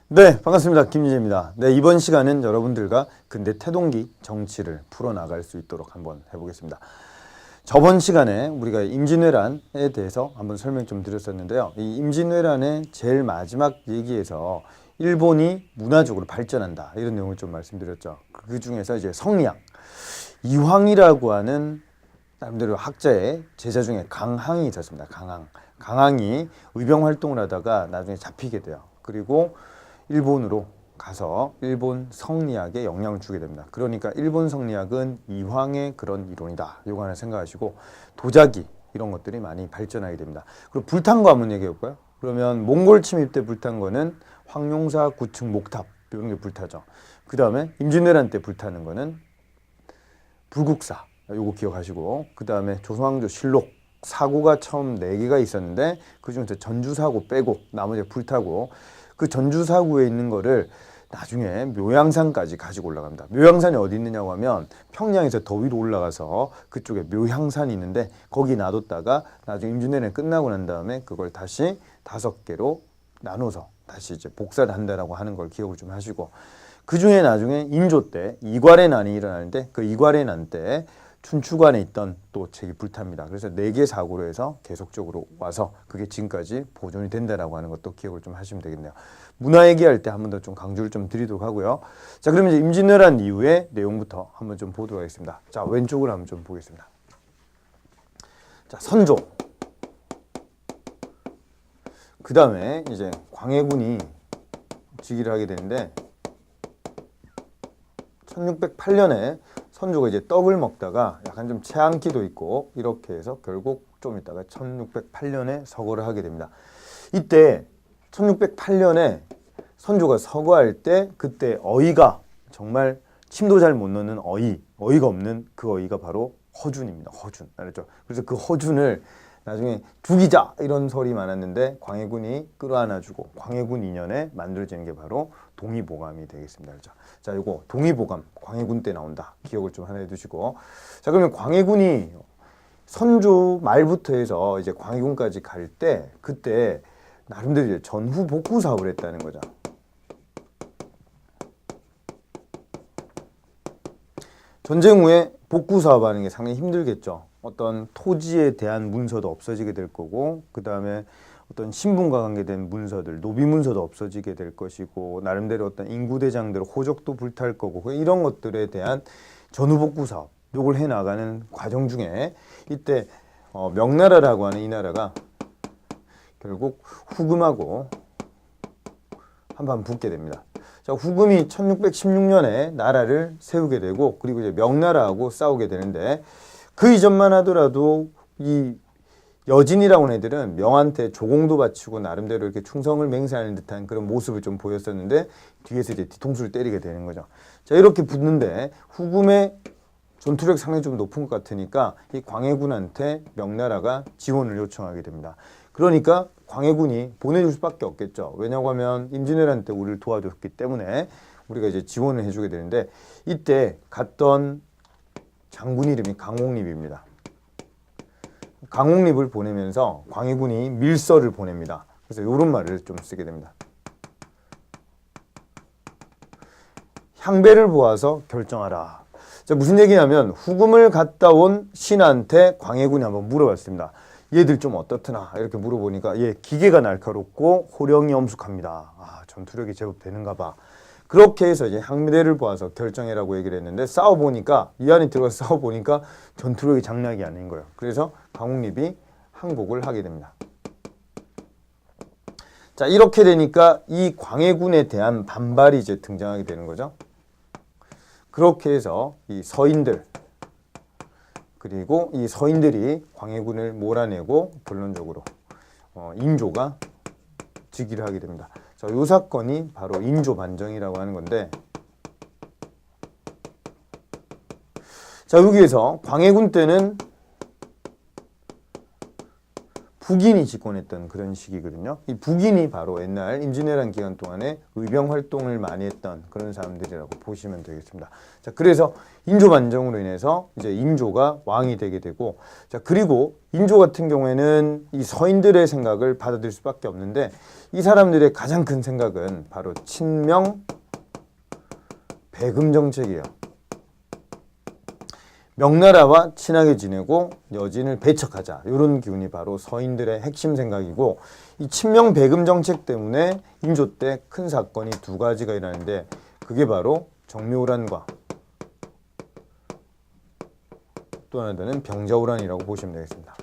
네, 반갑습니다. 김유재입니다. 네, 이번 시간은 여러분들과 근대 태동기 정치를 풀어나갈 수 있도록 한번 해보겠습니다. 저번 시간에 우리가 임진왜란에 대해서 한번 설명 좀 드렸었는데요. 이 임진왜란의 제일 마지막 얘기에서 일본이 문화적으로 발전한다, 이런 내용을 좀 말씀드렸죠. 그 중에서 이제 성리학, 이황이라고 하는 나름대로 학자의 제자 중에 강항이 있었습니다. 강항이 의병 활동을 하다가 나중에 잡히게 돼요. 그리고 일본으로 가서 일본 성리학에 영향을 주게 됩니다. 그러니까 일본 성리학은 이황의 그런 이론이다, 요거 하나 생각하시고, 도자기 이런 것들이 많이 발전하게 됩니다. 그리고 불탄 거 한번 얘기해 볼까요? 그러면 몽골 침입 때 불탄 거는 황룡사 구층 목탑, 이런 게 불타죠. 그 다음에 임진왜란 때 불타는 거는 불국사, 요거 기억하시고, 그 다음에 조선왕조 실록 사고가 처음 4개가 있었는데 그 중에서 전주사고 빼고 나머지 불타고, 그 전주사고에 있는 거를 나중에 묘양산까지 가지고 올라갑니다. 묘양산이 어디 있느냐고 하면 평양에서 더 위로 올라가서 그쪽에 묘향산이 있는데 거기 놔뒀다가 나중에 임진왜란이 끝나고 난 다음에 그걸 다시 5개로 나눠서 다시 이제 복사를 한다라고 하는 걸 기억을 좀 하시고, 그 중에 나중에 인조 때 이괄의 난이 일어나는데 그 이괄의 난 때 춘추관에 있던 또 책이 불탑니다. 그래서 4개 사고로 해서 계속적으로 와서 그게 지금까지 보존이 된다라고 하는 것도 기억을 좀 하시면 되겠네요. 문화 얘기할 때 한 번 더 좀 강조를 좀 드리도록 하고요. 자, 그러면 이제 임진왜란 이후의 내용부터 한번 좀 보도록 하겠습니다. 자, 왼쪽으로 한번 좀 보겠습니다. 자, 선조. 그 다음에 이제 광해군이 즉위를 하게 되는데 1608년에 선조가 이제 떡을 먹다가 약간 좀 체한기도 있고 이렇게 해서 결국 좀 있다가 1608년에 서거를 하게 됩니다. 이때 1608년에 선조가 서거할 때 그때 어이가 정말 침도 잘 못 넣는 어이가 없는 그 어이가 바로 허준입니다. 허준. 알았죠? 그래서 그 허준을 나중에 죽이자 이런 설이 많았는데 광해군이 끌어안아주고 광해군 2년에 만들어지는 게 바로 동의보감이 되겠습니다. 그렇죠? 자, 이거 동의보감 광해군 때 나온다, 기억을 좀 하나 해두시고, 자, 그러면 광해군이 선조 말부터 해서 이제 광해군까지 갈 때 그때 나름대로 이제 전후 복구 사업을 했다는 거죠. 전쟁 후에 복구 사업하는 게 상당히 힘들겠죠. 어떤 토지에 대한 문서도 없어지게 될 거고, 그 다음에 어떤 신분과 관계된 문서들, 노비 문서도 없어지게 될 것이고, 나름대로 어떤 인구대장들 호적도 불탈 거고, 이런 것들에 대한 전후복구 사업, 요걸 해나가는 과정 중에 이때 명나라라고 하는 이 나라가 결국 후금하고 한판 붙게 됩니다. 자, 후금이 1616년에 나라를 세우게 되고, 그리고 이제 명나라하고 싸우게 되는데, 그 이전만 하더라도 이 여진이라고 하는 애들은 명한테 조공도 바치고 나름대로 이렇게 충성을 맹세하는 듯한 그런 모습을 좀 보였었는데 뒤에서 이제 뒤통수를 때리게 되는 거죠. 자, 이렇게 붙는데 후금의 전투력 상당히 좀 높은 것 같으니까 이 광해군한테 명나라가 지원을 요청하게 됩니다. 그러니까 광해군이 보내줄 수밖에 없겠죠. 왜냐고 하면 임진왜란 때 우리를 도와줬기 때문에 우리가 이제 지원을 해주게 되는데, 이때 갔던 장군 이름이 강옥립입니다. 강옥립을 보내면서 광해군이 밀서를 보냅니다. 그래서 이런 말을 좀 쓰게 됩니다. 향배를 보아서 결정하라. 자, 무슨 얘기냐면 후금을 갔다 온 신한테 광해군이 한번 물어봤습니다. 얘들 좀 어떻더나 이렇게 물어보니까 기계가 날카롭고 호령이 엄숙합니다. 아, 전투력이 제법 되는가 봐. 그렇게 해서 이제 향배를 보아서 결정해라고 얘기를 했는데, 싸워보니까 이 안에 들어가서 싸워보니까 전투력이 장난이 아닌 거예요. 그래서 강옥립이 항복을 하게 됩니다. 자, 이렇게 되니까 이 광해군에 대한 반발이 이제 등장하게 되는 거죠. 그렇게 해서 이 서인들, 그리고 이 서인들이 광해군을 몰아내고 결론적으로 인조가 즉위를 하게 됩니다. 자, 이 사건이 바로 인조 반정이라고 하는 건데, 자, 여기에서 광해군 때는 북인이 집권했던 그런 시기거든요. 이 북인이 바로 옛날 임진왜란 기간 동안에 의병 활동을 많이 했던 그런 사람들이라고 보시면 되겠습니다. 자, 그래서 인조 반정으로 인해서 이제 인조가 왕이 되게 되고, 자, 그리고 인조 같은 경우에는 이 서인들의 생각을 받아들일 수밖에 없는데, 이 사람들의 가장 큰 생각은 바로 친명 배금 정책이에요. 명나라와 친하게 지내고 여진을 배척하자, 이런 기운이 바로 서인들의 핵심 생각이고, 이 친명 배금 정책 때문에 인조 때 큰 사건이 두 가지가 일어나는데, 그게 바로 정묘호란과 또 하나는 병자호란이라고 보시면 되겠습니다.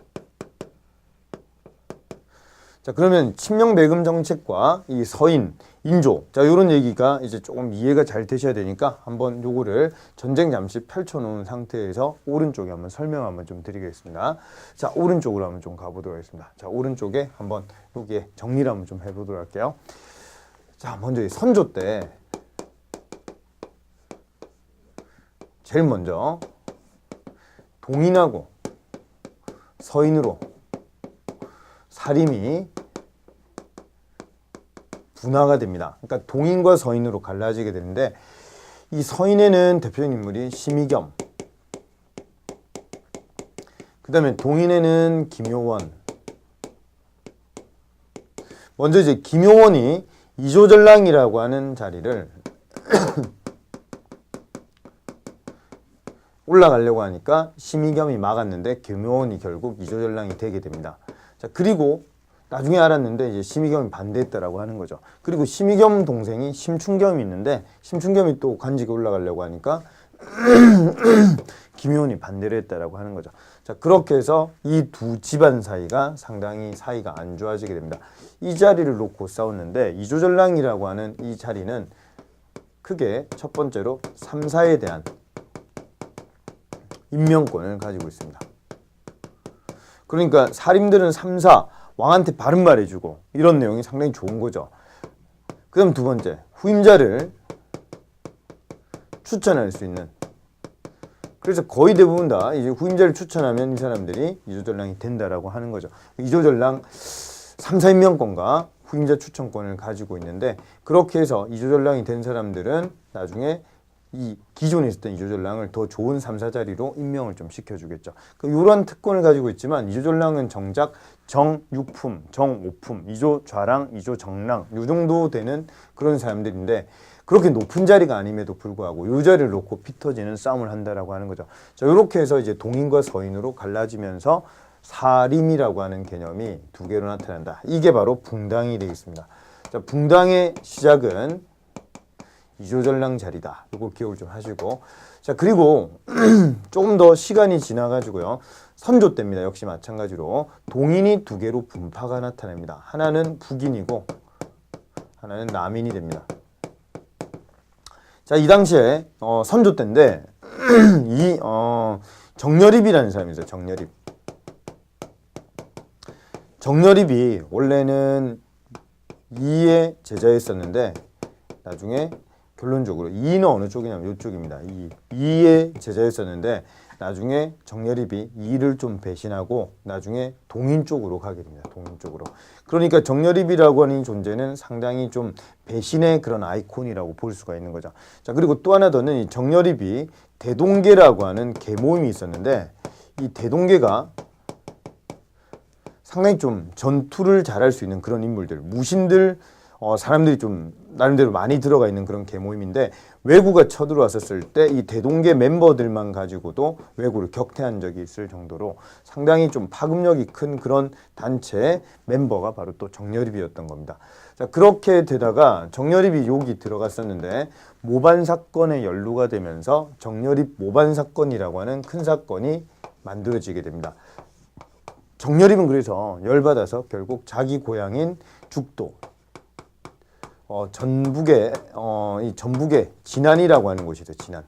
자, 그러면 친명 배금 정책과 이 서인, 인조, 자, 요런 얘기가 이제 조금 이해가 잘 되셔야 되니까 한번 요거를 전쟁 잠시 펼쳐놓은 상태에서 오른쪽에 한번 설명 한번 좀 드리겠습니다. 자, 오른쪽으로 한번 좀 가보도록 하겠습니다. 자, 오른쪽에 한번 여기에 정리를 한번 좀 해보도록 할게요. 자, 먼저 이 선조 때 제일 먼저 동인하고 서인으로 사림이 분화가 됩니다. 그러니까 동인과 서인으로 갈라지게 되는데, 이 서인에는 대표적인 인물이 심의겸, 그 다음에 동인에는 김효원. 먼저 이제 김효원이 이조전랑이라고 하는 자리를 올라가려고 하니까 심의겸이 막았는데 김효원이 결국 이조전랑이 되게 됩니다. 자, 그리고 나중에 알았는데 이제 심의겸이 반대했다라고 하는 거죠. 그리고 심의겸 동생이 심춘겸이 있는데, 심춘겸이 또 관직에 올라가려고 하니까 김효원이 반대를 했다라고 하는 거죠. 자, 그렇게 해서 이 두 집안 사이가 상당히 사이가 안 좋아지게 됩니다. 이 자리를 놓고 싸웠는데, 이조전랑이라고 하는 이 자리는 크게 첫 번째로 삼사에 대한 임명권을 가지고 있습니다. 그러니까 사림들은 삼사, 왕한테 바른 말 해주고, 이런 내용이 상당히 좋은 거죠. 그 다음 두 번째, 후임자를 추천할 수 있는, 그래서 거의 대부분 다 이제 후임자를 추천하면 이 사람들이 이조전랑이 된다라고 하는 거죠. 이조전랑 3사 임명권과 후임자 추천권을 가지고 있는데, 그렇게 해서 이조전랑이 된 사람들은 나중에 이 기존에 있었던 이조전랑을 더 좋은 3사 자리로 임명을 좀 시켜주겠죠. 이런 특권을 가지고 있지만, 이조전랑은 정작 정육품, 정오품, 이조좌랑, 이조정랑 이 정도 되는 그런 사람들인데, 그렇게 높은 자리가 아님에도 불구하고 이 자리를 놓고 피 터지는 싸움을 한다라고 하는 거죠. 자, 이렇게 해서 이제 동인과 서인으로 갈라지면서 사림이라고 하는 개념이 두 개로 나타난다. 이게 바로 붕당이 되겠습니다. 자, 붕당의 시작은 이조전랑 자리다. 이거 기억을 좀 하시고, 자, 그리고 조금 더 시간이 지나가지고요, 선조 때입니다. 역시 마찬가지로 동인이 두 개로 분파가 나타납니다. 하나는 북인이고 하나는 남인이 됩니다. 자, 이 당시에 선조 때인데 이 정여립이라는 사람이 있어요. 정여립. 정여립이 원래는 이의 제자였었는데, 나중에 결론적으로 이는 어느 쪽이냐면 이쪽입니다. 이의 제자였었는데, 나중에 정여립이 이를 좀 배신하고 나중에 동인 쪽으로 가게 됩니다. 동인 쪽으로. 그러니까 정여립이라고 하는 존재는 상당히 좀 배신의 그런 아이콘이라고 볼 수가 있는 거죠. 자, 그리고 또 하나 더는 이 정여립이 대동계라고 하는 계모임이 있었는데, 이 대동계가 상당히 좀 전투를 잘할 수 있는 그런 인물들, 무신들, 사람들이 좀 나름대로 많이 들어가 있는 그런 계모임인데, 왜구가 쳐들어왔었을 때 이 대동계 멤버들만 가지고도 왜구를 격퇴한 적이 있을 정도로 상당히 좀 파급력이 큰 그런 단체의 멤버가 바로 또 정여립이었던 겁니다. 자, 그렇게 되다가 정여립이 여기 들어갔었는데 모반 사건에 연루가 되면서 정여립 모반 사건이라고 하는 큰 사건이 만들어지게 됩니다. 정여립은 그래서 열받아서 결국 자기 고향인 죽도, 전북의 이 전북의 진안이라고 하는 곳이 있어요.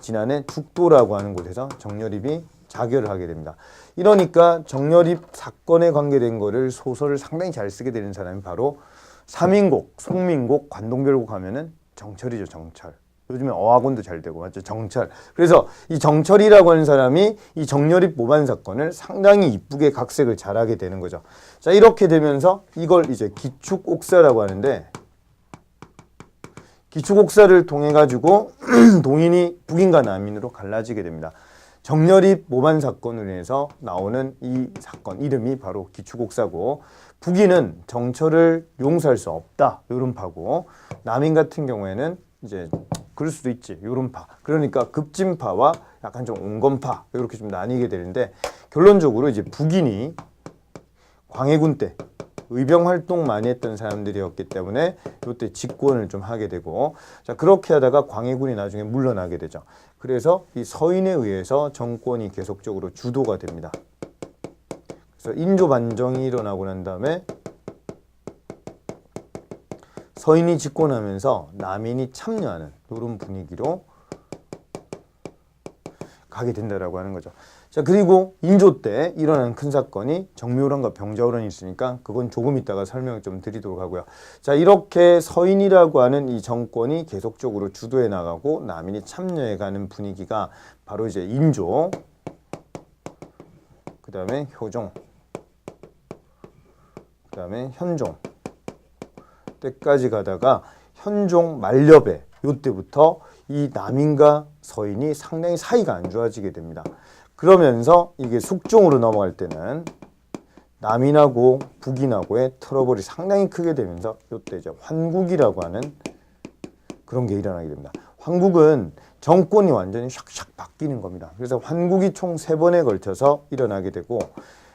진안의 죽도라고 하는 곳에서 정여립이 자결을 하게 됩니다. 이러니까 정여립 사건에 관계된 거를 소설을 상당히 잘 쓰게 되는 사람이 바로 삼인곡, 송민곡, 관동별곡 하면은 정철이죠. 정철. 요즘에 어학원도 잘 되고 맞죠? 정철. 그래서 이 정철이라고 하는 사람이 이 정렬입 모반 사건을 상당히 이쁘게 각색을 잘하게 되는 거죠. 자, 이렇게 되면서 이걸 이제 기축옥사라고 하는데, 기축옥사를 통해 가지고 동인이 북인과 남인으로 갈라지게 됩니다. 정렬입 모반 사건으로 인해서 나오는 이 사건 이름이 바로 기축옥사고, 북인은 정철을 용서할 수 없다 요런 파고, 남인 같은 경우에는 이제 그럴 수도 있지 요런 파. 그러니까 급진파와 약간 좀 온건파 이렇게 좀 나뉘게 되는데, 결론적으로 이제 북인이 광해군 때 의병 활동 많이 했던 사람들이었기 때문에 이때 집권을 좀 하게 되고, 자, 그렇게 하다가 광해군이 나중에 물러나게 되죠. 그래서 이 서인에 의해서 정권이 계속적으로 주도가 됩니다. 그래서 인조 반정이 일어나고 난 다음에 서인이 집권하면서 남인이 참여하는 이런 분위기로 가게 된다라고 하는 거죠. 자, 그리고 인조 때 일어난 큰 사건이 정묘호란과 병자호란이 있으니까 그건 조금 이따가 설명을 좀 드리도록 하고요. 자, 이렇게 서인이라고 하는 이 정권이 계속적으로 주도해 나가고 남인이 참여해 가는 분위기가 바로 이제 인조, 그 다음에 효종, 그 다음에 현종 때까지 가다가 현종 만렵에 요때부터 이 남인과 서인이 상당히 사이가 안 좋아지게 됩니다. 그러면서 이게 숙종으로 넘어갈 때는 남인하고 북인하고의 트러블이 상당히 크게 되면서 요때 이제 환국이라고 하는 그런 게 일어나게 됩니다. 환국은 정권이 완전히 샥샥 바뀌는 겁니다. 그래서 환국이 총 3번에 걸쳐서 일어나게 되고,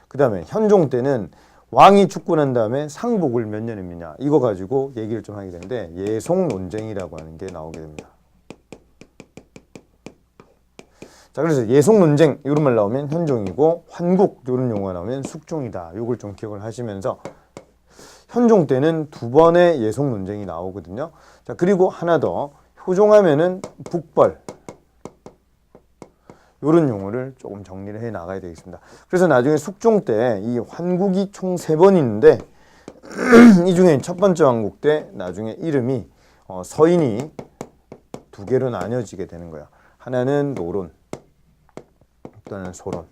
그 다음에 현종 때는 왕이 죽고 난 다음에 상복을 몇 년이냐 이거 가지고 얘기를 좀 하게 되는데, 예속 논쟁이라고 하는 게 나오게 됩니다. 자, 그래서 예속 논쟁 이런 말 나오면 현종이고, 환국 이런 용어가 나오면 숙종이다. 이걸 좀 기억을 하시면서, 현종 때는 2번의 예속 논쟁이 나오거든요. 자, 그리고 하나 더, 효종하면은 북벌 이런 용어를 조금 정리를 해 나가야 되겠습니다. 그래서 나중에 숙종 때 이 환국이 총 3번 있는데 이 중에 첫 번째 환국 때 나중에 이름이 서인이 2개로 나뉘어지게 되는 거야. 하나는 노론, 또 하나는 소론.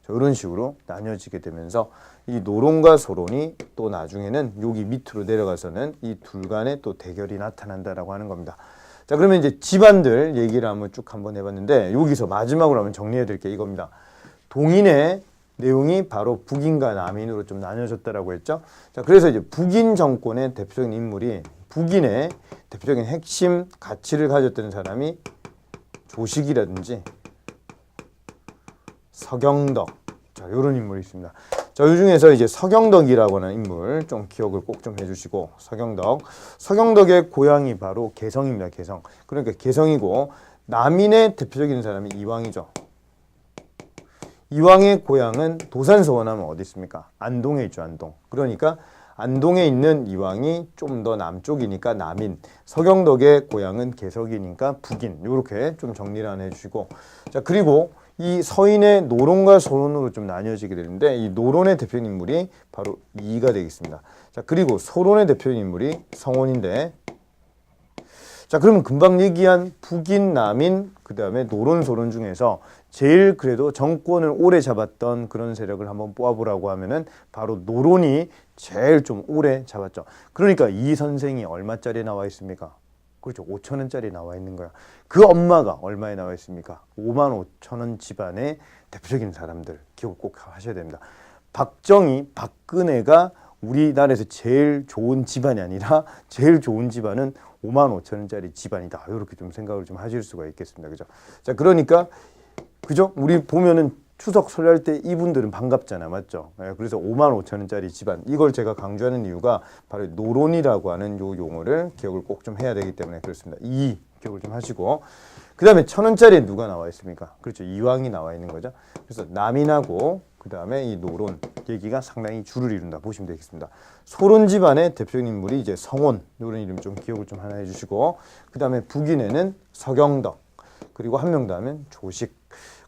이런 식으로 나뉘어지게 되면서 이 노론과 소론이 또 나중에는 여기 밑으로 내려가서는 이 둘 간의 또 대결이 나타난다라고 하는 겁니다. 자, 그러면 이제 집안들 얘기를 한번 쭉 한번 해봤는데, 여기서 마지막으로 한번 정리해드릴 게 이겁니다. 동인의 내용이 바로 북인과 남인으로 좀 나뉘어졌다라고 했죠. 자, 그래서 이제 북인 정권의 대표적인 인물이, 북인의 대표적인 핵심 가치를 가졌던 사람이 조식이라든지 서경덕, 자, 이런 인물이 있습니다. 자, 이 중에서 이제 서경덕이라고 하는 인물 좀 기억을 꼭 좀 해주시고, 서경덕의 고향이 바로 개성입니다. 개성. 그러니까 개성이고, 남인의 대표적인 사람이 이왕이죠. 이왕의 고향은 도산서원 하면 어디 있습니까? 안동에 있죠. 안동. 그러니까 안동에 있는 이왕이 좀 더 남쪽이니까 남인, 서경덕의 고향은 개석이니까 북인, 이렇게 좀 정리를 안 해주시고, 자, 그리고 이 서인의 노론과 소론으로 좀 나뉘어지게 되는데, 이 노론의 대표 인물이 바로 이가 되겠습니다. 자, 그리고 소론의 대표 인물이 성원인데, 자, 그러면 금방 얘기한 북인, 남인, 그 다음에 노론, 소론 중에서 제일 그래도 정권을 오래 잡았던 그런 세력을 한번 뽑아보라고 하면은 바로 노론이 제일 좀 오래 잡았죠. 그러니까 이 선생이 얼마짜리 나와 있습니까? 그렇죠. 5,000원짜리 나와 있는 거야. 그 엄마가 얼마에 나와 있습니까? 55,000원 집안의 대표적인 사람들 기억 꼭 하셔야 됩니다. 박정희, 박근혜가 우리나라에서 제일 좋은 집안이 아니라 제일 좋은 집안은 55,000원짜리 집안이다. 이렇게 좀 생각을 좀 하실 수가 있겠습니다. 그죠? 자, 그러니까 그죠? 우리 보면은 추석 설날 때 이분들은 반갑잖아. 맞죠? 네, 그래서 55,000원짜리 집안. 이걸 제가 강조하는 이유가 바로 노론이라고 하는 요 용어를 기억을 꼭 좀 해야 되기 때문에 그렇습니다. 이 기억을 좀 하시고, 그 다음에 1,000원짜리에 누가 나와 있습니까? 그렇죠. 이왕이 나와 있는 거죠. 그래서 남인하고 그 다음에 이 노론 얘기가 상당히 줄을 이룬다 보시면 되겠습니다. 소론 집안의 대표적인 인물이 이제 성원, 이런 이름 좀 기억을 좀 하나 해주시고, 그 다음에 북인에는 서경덕, 그리고 한 명 더 하면 조식.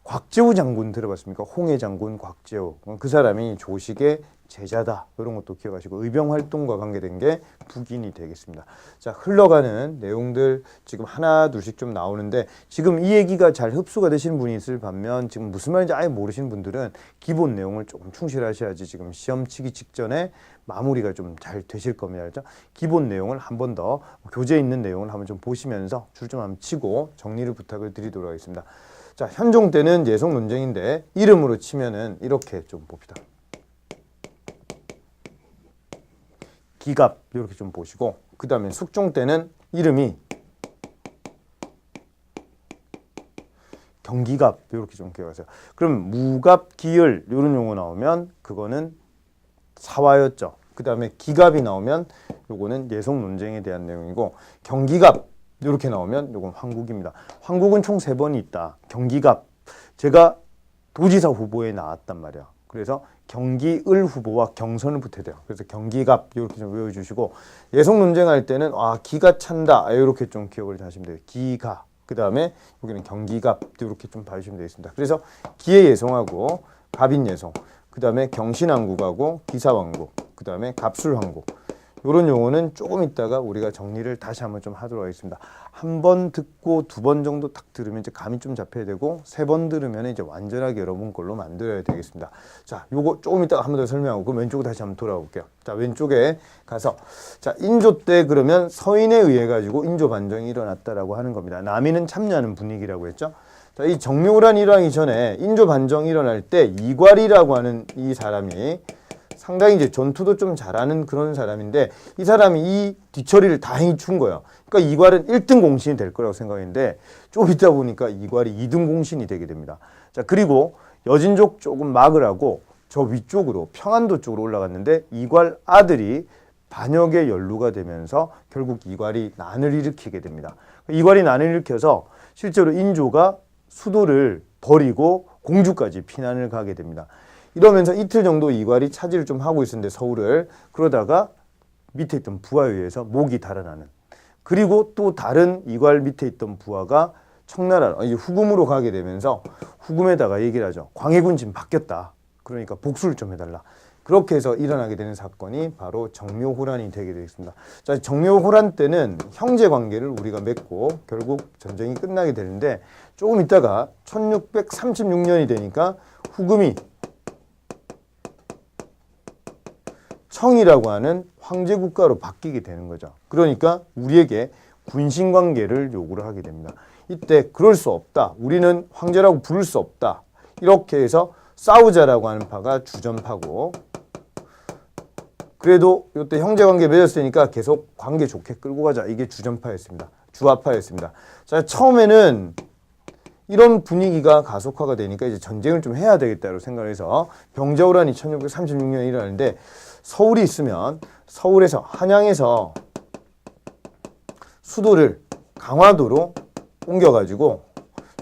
곽재우 장군 들어봤습니까? 홍해 장군 곽재우. 그 사람이 조식의 제자다. 이런 것도 기억하시고 의병 활동과 관계된 게 북인이 되겠습니다. 자, 흘러가는 내용들 지금 하나 둘씩 좀 나오는데 지금 이 얘기가 잘 흡수가 되시는 분이 있을 반면 지금 무슨 말인지 아예 모르시는 분들은 기본 내용을 조금 충실하셔야지 지금 시험 치기 직전에 마무리가 좀 잘 되실 겁니다. 그렇죠? 기본 내용을 한 번 더 교재에 있는 내용을 한번 좀 보시면서 줄 좀 한번 치고 정리를 부탁을 드리도록 하겠습니다. 자, 현종 때는 예속 논쟁인데 이름으로 치면은 이렇게 좀 봅시다. 기갑 이렇게 좀 보시고 그 다음에 숙종 때는 이름이 경기갑 이렇게 좀 기억하세요. 그럼 무갑, 기열 이런 용어 나오면 그거는 사화였죠. 그 다음에 기갑이 나오면 요거는 예속 논쟁에 대한 내용이고 경기갑 이렇게 나오면 요건 황국입니다. 황국은 총 3번이 있다. 경기갑 제가 도지사 후보에 나왔단 말이야. 그래서 경기을 후보와 경선을 붙여야 돼요. 그래서 경기갑 이렇게 좀 외워주시고 예속 논쟁할 때는 기가 찬다 이렇게 좀 기억을 하시면 돼요. 기가 그 다음에 여기는 경기갑 이렇게 좀 봐주시면 되겠습니다. 그래서 기의 예송하고 갑인 예송 그 다음에 경신왕국하고 기사왕국 그 다음에 갑술왕국 이런 용어는 조금 있다가 우리가 정리를 다시 한번 좀 하도록 하겠습니다. 한 번 듣고 2번 정도 딱 들으면 이제 감이 좀 잡혀야 되고 3번 들으면 이제 완전하게 여러분 걸로 만들어야 되겠습니다. 자, 요거 조금 이따가 한 번 더 설명하고 그럼 왼쪽으로 다시 한번 돌아볼게요. 자, 왼쪽에 가서 자, 인조 때 그러면 서인에 의해 가지고 인조 반정이 일어났다라고 하는 겁니다. 남인은 참여하는 분위기라고 했죠. 자, 이 정묘란 일왕이 전에 인조 반정이 일어날 때 이괄이라고 하는 이 사람이 상당히 이제 전투도 좀 잘하는 그런 사람인데 이 사람이 이 뒤처리를 다행히 준 거예요. 그러니까 이괄은 1등 공신이 될 거라고 생각했는데 좀 있다 보니까 이괄이 2등 공신이 되게 됩니다. 자, 그리고 여진족 조금 막을 하고 저 위쪽으로 평안도 쪽으로 올라갔는데 이괄 아들이 반역에 연루가 되면서 결국 이괄이 난을 일으키게 됩니다. 이괄이 난을 일으켜서 실제로 인조가 수도를 버리고 공주까지 피난을 가게 됩니다. 이러면서 이틀 정도 이괄이 차지를 좀 하고 있었는데 서울을 그러다가 밑에 있던 부하에 의해서 목이 달아나는 그리고 또 다른 이괄 밑에 있던 부하가 청나라 후금으로 가게 되면서 후금에다가 얘기를 하죠. 광해군 지금 바뀌었다. 그러니까 복수를 좀 해달라. 그렇게 해서 일어나게 되는 사건이 바로 정묘호란이 되게 되겠습니다. 자, 정묘호란 때는 형제 관계를 우리가 맺고 결국 전쟁이 끝나게 되는데 조금 있다가 1636년이 되니까 후금이 청이라고 하는 황제 국가로 바뀌게 되는 거죠. 그러니까 우리에게 군신 관계를 요구를 하게 됩니다. 이때 그럴 수 없다. 우리는 황제라고 부를 수 없다. 이렇게 해서 싸우자라고 하는 파가 주전파고 그래도 이때 형제 관계 맺었으니까 계속 관계 좋게 끌고 가자. 이게 주전파였습니다. 주화파였습니다. 자, 처음에는 이런 분위기가 가속화가 되니까 이제 전쟁을 좀 해야 되겠다고 생각을 해서 병자호란이 1636년에 일어나는데 서울이 있으면 서울에서 한양에서 수도를 강화도로 옮겨가지고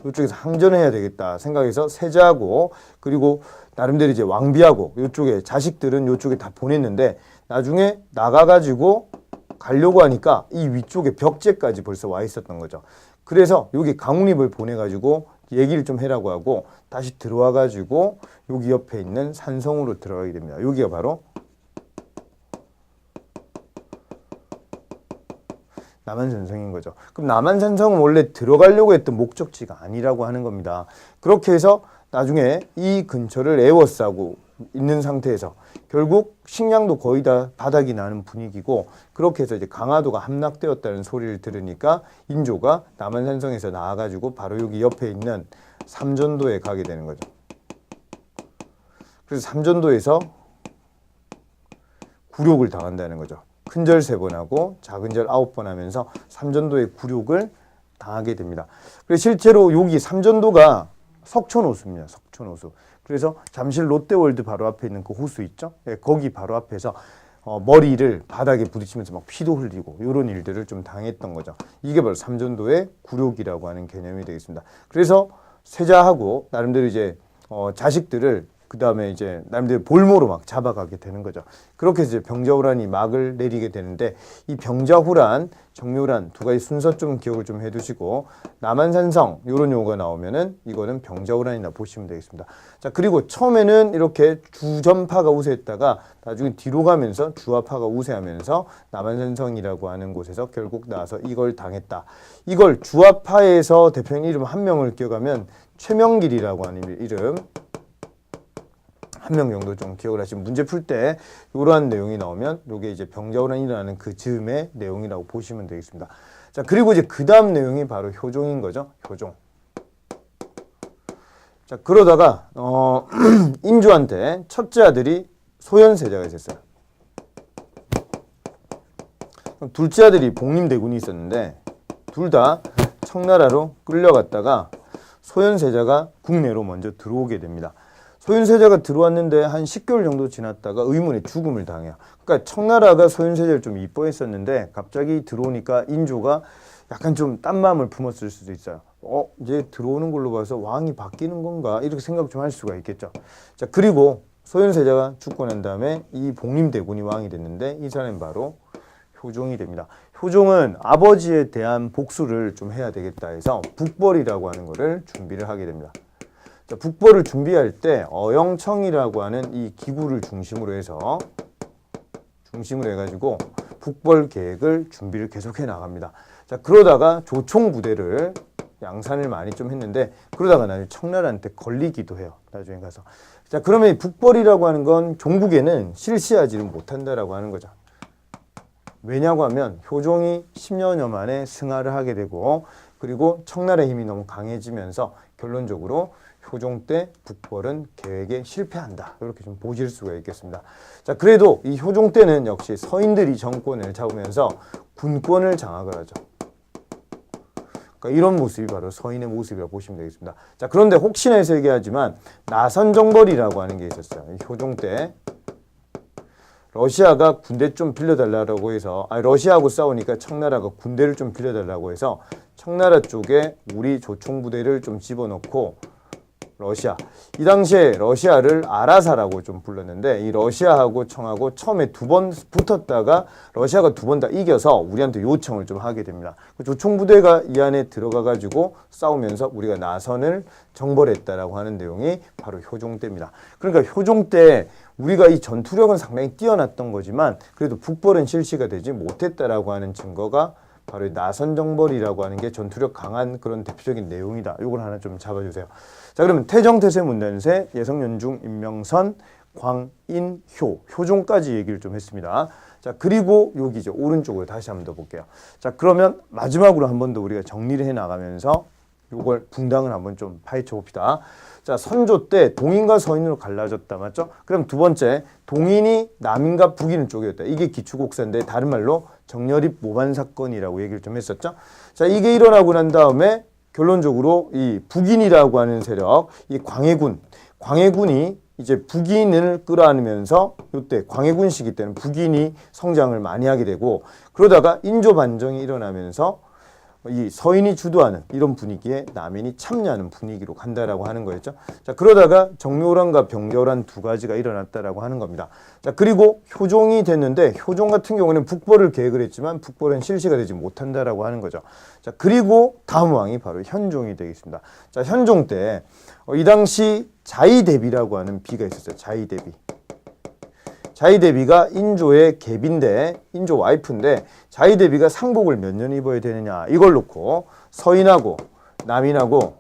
이쪽에서 항전을 해야 되겠다 생각해서 세자하고 그리고 나름대로 이제 왕비하고 이쪽에 자식들은 이쪽에 다 보냈는데 나중에 나가가지고 가려고 하니까 이 위쪽에 벽제까지 벌써 와 있었던 거죠. 그래서 여기 강운입을 보내가지고 얘기를 좀 해라고 하고 다시 들어와가지고 여기 옆에 있는 산성으로 들어가게 됩니다. 여기가 바로 남한산성인 거죠. 그럼 남한산성은 원래 들어가려고 했던 목적지가 아니라고 하는 겁니다. 그렇게 해서 나중에 이 근처를 에워싸고 있는 상태에서 결국 식량도 거의 다 바닥이 나는 분위기고 그렇게 해서 이제 강화도가 함락되었다는 소리를 들으니까 인조가 남한산성에서 나와가지고 바로 여기 옆에 있는 삼전도에 가게 되는 거죠. 그래서 삼전도에서 굴욕을 당한다는 거죠. 큰절 3번 하고 작은절 9번 하면서 삼전도의 굴욕을 당하게 됩니다. 그래서 실제로 여기 삼전도가 석촌호수입니다. 석촌호수. 그래서 잠실 롯데월드 바로 앞에 있는 그 호수 있죠? 네, 거기 바로 앞에서 머리를 바닥에 부딪히면서 막 피도 흘리고 이런 일들을 좀 당했던 거죠. 이게 바로 삼전도의 굴욕이라고 하는 개념이 되겠습니다. 그래서 세자하고 나름대로 이제 자식들을 그 다음에 이제 남들 볼모로 막 잡아가게 되는 거죠. 그렇게 이제 병자호란이 막을 내리게 되는데, 이 병자호란, 정묘란 두 가지 순서 좀 기억을 좀 해두시고, 남한산성 이런 용어가 나오면은 이거는 병자호란이라 보시면 되겠습니다. 자, 그리고 처음에는 이렇게 주전파가 우세했다가 나중에 뒤로 가면서 주화파가 우세하면서 남한산성이라고 하는 곳에서 결국 나와서 이걸 당했다. 이걸 주화파에서 대표인 이름 한 명을 기억하면 최명길이라고 하는 이름 한 명 정도 좀 기억을 하시면 문제 풀 때 이러한 내용이 나오면 이게 이제 병자호란이 일어나는 그 즈음의 내용이라고 보시면 되겠습니다. 자, 그리고 이제 그 다음 내용이 바로 효종인 거죠. 효종. 자, 그러다가 인조한테 첫째 아들이 소현세자가 있었어요. 둘째 아들이 복림대군이 있었는데 둘 다 청나라로 끌려갔다가 소현세자가 국내로 먼저 들어오게 됩니다. 소현세자가 들어왔는데 한 10개월 정도 지났다가 의문의 죽음을 당해요. 그러니까 청나라가 소현세자를 좀 이뻐했었는데 갑자기 들어오니까 인조가 약간 좀 딴 마음을 품었을 수도 있어요. 이제 들어오는 걸로 봐서 왕이 바뀌는 건가? 이렇게 생각 좀 할 수가 있겠죠. 자, 그리고 소현세자가 죽고 난 다음에 이 복림대군이 왕이 됐는데 이 사람이 바로 효종이 됩니다. 효종은 아버지에 대한 복수를 좀 해야 되겠다 해서 북벌이라고 하는 거를 준비를 하게 됩니다. 자, 북벌을 준비할 때 어영청이라고 하는 이 기구를 중심으로 해가지고 북벌 계획을 준비를 계속해 나갑니다. 자, 그러다가 조총 부대를 양산을 많이 좀 했는데 그러다가 나중에 청나라한테 걸리기도 해요. 나중에 가서. 자, 그러면 이 북벌이라고 하는 건 종북에는 실시하지를 못한다라고 하는 거죠. 왜냐고 하면 효종이 10년여 만에 승하를 하게 되고 그리고 청나라의 힘이 너무 강해지면서 결론적으로 효종 때 북벌은 계획에 실패한다. 이렇게 좀 보실 수가 있겠습니다. 자, 그래도 이 효종 때는 역시 서인들이 정권을 잡으면서 군권을 장악을 하죠. 그러니까 이런 모습이 바로 서인의 모습이라고 보시면 되겠습니다. 자, 그런데 혹시나 해서 얘기하지만 나선정벌이라고 하는 게 있었어요. 이 효종 때 러시아가 군대 좀 빌려달라고 해서 러시아하고 싸우니까 청나라가 군대를 좀 빌려달라고 해서 청나라 쪽에 우리 조총부대를 좀 집어넣고 러시아, 이 당시에 러시아를 아라사라고 좀 불렀는데 이 러시아하고 청하고 처음에 두 번 붙었다가 러시아가 두 번 다 이겨서 우리한테 요청을 좀 하게 됩니다. 조총부대가 이 안에 들어가 가지고 싸우면서 우리가 나선을 정벌했다라고 하는 내용이 바로 효종 때입니다. 그러니까 효종 때 우리가 이 전투력은 상당히 뛰어났던 거지만 그래도 북벌은 실시가 되지 못했다라고 하는 증거가 바로 나선정벌이라고 하는 게 전투력 강한 그런 대표적인 내용이다. 이걸 하나 좀 잡아주세요. 자, 그러면 태정, 태세, 문단세, 예성, 연중, 임명선, 광인, 효종까지 얘기를 좀 했습니다. 자, 그리고 여기 이제 오른쪽으로 다시 한번 더 볼게요. 자, 그러면 마지막으로 한 번 더 우리가 정리를 해 나가면서 이걸 붕당을 한번 좀 파헤쳐 봅시다. 자, 선조 때 동인과 서인으로 갈라졌다. 맞죠? 그럼 두 번째, 동인이 남인과 북인을 쪼개었다. 이게 기축곡사인데 다른 말로 정렬입 모반 사건이라고 얘기를 좀 했었죠. 자, 이게 일어나고 난 다음에 결론적으로 이 북인이라고 하는 세력, 이 광해군이 이제 북인을 끌어안으면서 이때 광해군 시기 때는 북인이 성장을 많이 하게 되고 그러다가 인조 반정이 일어나면서 이 서인이 주도하는 이런 분위기에 남인이 참여하는 분위기로 간다라고 하는 거였죠. 자, 그러다가 정묘호란과 병자호란 두 가지가 일어났다라고 하는 겁니다. 자, 그리고 효종이 됐는데 효종 같은 경우는 북벌을 계획을 했지만 북벌은 실시가 되지 못한다라고 하는 거죠. 자, 그리고 다음 왕이 바로 현종이 되겠습니다. 자, 현종 때 이 당시 자의대비라고 하는 비가 있었어요. 자의대비. 자의대비가 인조의 계비인데 인조 와이프인데 자의대비가 상복을 몇 년 입어야 되느냐 이걸 놓고 서인하고 남인하고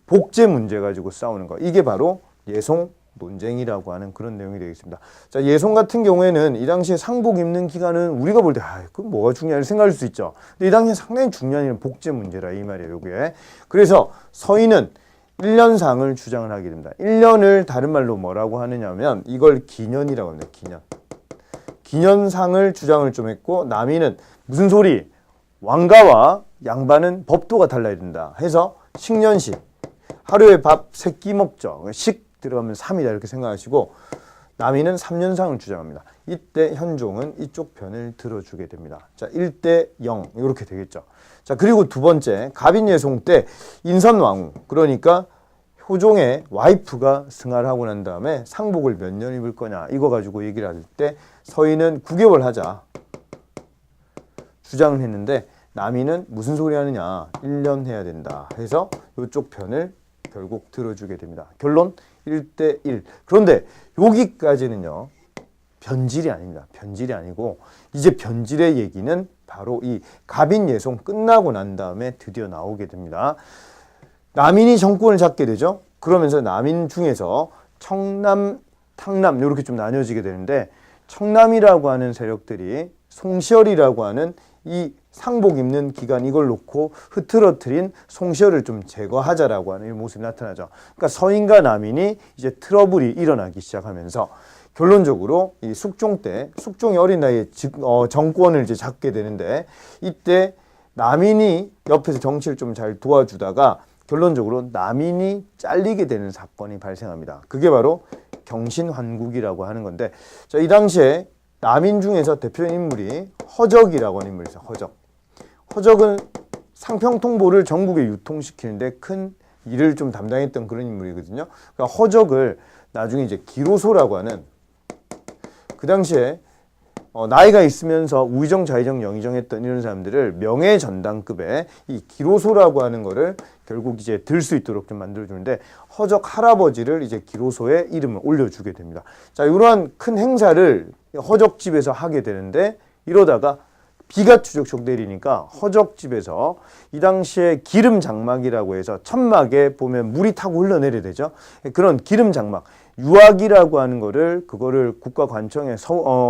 복제 문제 가지고 싸우는 거. 이게 바로 예송 논쟁이라고 하는 그런 내용이 되겠습니다. 자, 예송 같은 경우에는 이 당시에 상복 입는 기간은 우리가 볼 때 그건 뭐가 중요하냐 생각할 수 있죠. 근데 이 당시에 상당히 중요한 일은 복제 문제라 이 말이에요. 이게. 그래서 서인은 1년상을 주장을 하게 됩니다. 1년을 다른 말로 뭐라고 하느냐면 이걸 기년이라고 합니다. 기년. 기년상을 주장을 좀 했고 남인은 무슨 소리? 왕가와 양반은 법도가 달라야 된다 해서 식년식. 하루에 밥 3끼 먹죠. 식 들어가면 3이다 이렇게 생각하시고 남인은 3년상을 주장합니다. 이때 현종은 이쪽 편을 들어주게 됩니다. 자, 1대 0 이렇게 되겠죠. 자, 그리고 두 번째 갑인예송 때 인선왕후 그러니까 효종의 와이프가 승하를 하고 난 다음에 상복을 몇 년 입을 거냐 이거 가지고 얘기를 할 때 서인은 9개월 하자 주장을 했는데 남인은 무슨 소리 하느냐 1년 해야 된다 해서 이쪽 편을 결국 들어주게 됩니다. 결론 1대1. 그런데 여기까지는요 변질이 아닙니다. 변질이 아니고 이제 변질의 얘기는 바로 이 갑인예송 끝나고 난 다음에 드디어 나오게 됩니다. 남인이 정권을 잡게 되죠. 그러면서 남인 중에서 청남, 탕남 이렇게 좀 나뉘어지게 되는데 청남이라고 하는 세력들이 송시열이라고 하는 이 상복 입는 기간 이걸 놓고 흐트러트린 송시열을 좀 제거하자라고 하는 이 모습이 나타나죠. 그러니까 서인과 남인이 이제 트러블이 일어나기 시작하면서 결론적으로 이 숙종 때 숙종이 어린 나이에 정권을 이제 잡게 되는데 이때 남인이 옆에서 정치를 좀 잘 도와주다가 결론적으로 남인이 잘리게 되는 사건이 발생합니다. 그게 바로 경신환국이라고 하는 건데 자, 이 당시에 남인 중에서 대표적인 인물이 허적이라고 하는 인물이 있어요. 허적은 상평통보를 전국에 유통시키는데 큰 일을 좀 담당했던 그런 인물이거든요. 그러니까 허적을 나중에 이제 기로소라고 하는 그 당시에 나이가 있으면서 우의정, 좌의정, 영의정 했던 이런 사람들을 명예전당급의 이 기로소라고 하는 거를 결국 이제 들 수 있도록 좀 만들어주는데 허적 할아버지를 이제 기로소에 이름을 올려주게 됩니다. 자, 이러한 큰 행사를 허적 집에서 하게 되는데 이러다가 비가 추적추적 내리니까 허적 집에서 이 당시에 기름 장막이라고 해서 천막에 보면 물이 타고 흘러내려야 되죠. 그런 기름 장막. 유학이라고 하는 그거를 국가관청에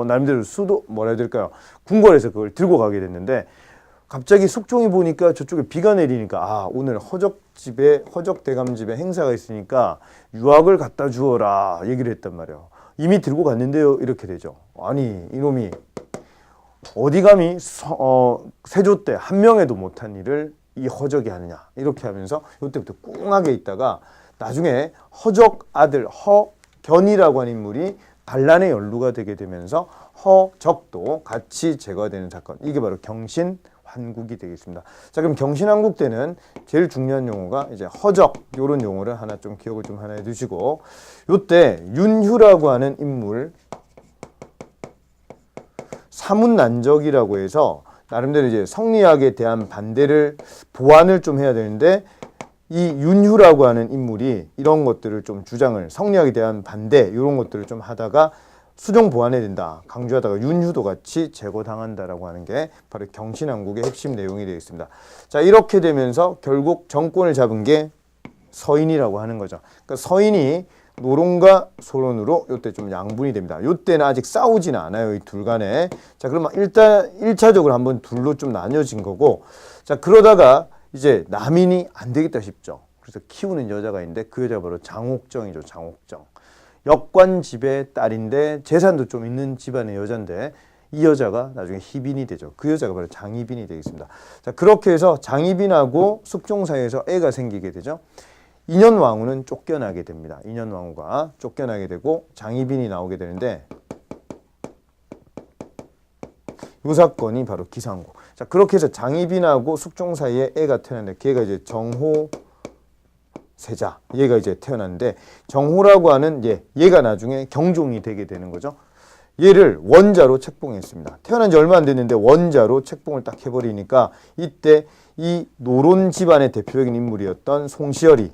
나름대로 뭐라 해야 될까요? 궁궐에서 그걸 들고 가게 됐는데 갑자기 숙종이 보니까 저쪽에 비가 내리니까 오늘 허적 대감집에 행사가 있으니까 유학을 갖다 주어라 얘기를 했단 말이에요. 이미 들고 갔는데요. 이렇게 되죠. 아니 이놈이 어디 감히 세조 때 한 명에도 못한 일을 이 허적이 하느냐 이렇게 하면서 이때부터 꿍하게 있다가 나중에 허적 아들 허견이라고 하는 인물이 반란에 연루가 되게 되면서 허적도 같이 제거되는 사건. 이게 바로 경신환국이 되겠습니다. 자, 그럼 경신환국 때는 제일 중요한 용어가 이제 허적 이런 용어를 하나 좀 기억을 좀 하나 해두시고 요때 윤휴라고 하는 인물 사문난적이라고 해서 나름대로 이제 성리학에 대한 반대를 보완을 좀 해야 되는데 이 윤휴라고 하는 인물이 이런 것들을 좀 주장을 성리학에 대한 반대 이런 것들을 좀 하다가 수정 보완해야 된다 강조하다가 윤휴도 같이 제거당한다라고 하는 게 바로 경신환국의 핵심 내용이 되겠습니다. 자, 이렇게 되면서 결국 정권을 잡은 게 서인이라고 하는 거죠. 그러니까 서인이 노론과 소론으로 이때 좀 양분이 됩니다. 이때는 아직 싸우지는 않아요. 이 둘 간에. 자, 그러면 일단 1차적으로 한번 둘로 좀 나뉘어진 거고 자, 그러다가 이제 남인이 안 되겠다 싶죠. 그래서 키우는 여자가 있는데 그 여자가 바로 장옥정이죠. 장옥정. 역관집의 딸인데 재산도 좀 있는 집안의 여잔데 이 여자가 나중에 희빈이 되죠. 그 여자가 바로 장희빈이 되겠습니다. 자, 그렇게 해서 장희빈하고 숙종 사이에서 애가 생기게 되죠. 인현왕후는 쫓겨나게 됩니다. 인현왕후가 쫓겨나게 되고 장희빈이 나오게 되는데 이 사건이 바로 기상국. 자, 그렇게 해서 장희빈하고 숙종 사이에 애가 태어났는데 걔가 이제 정호세자 얘가 이제 태어났는데 정호라고 하는 얘가 나중에 경종이 되게 되는 거죠. 얘를 원자로 책봉했습니다. 태어난 지 얼마 안 됐는데 원자로 책봉을 딱 해버리니까 이때 이 노론 집안의 대표적인 인물이었던 송시열이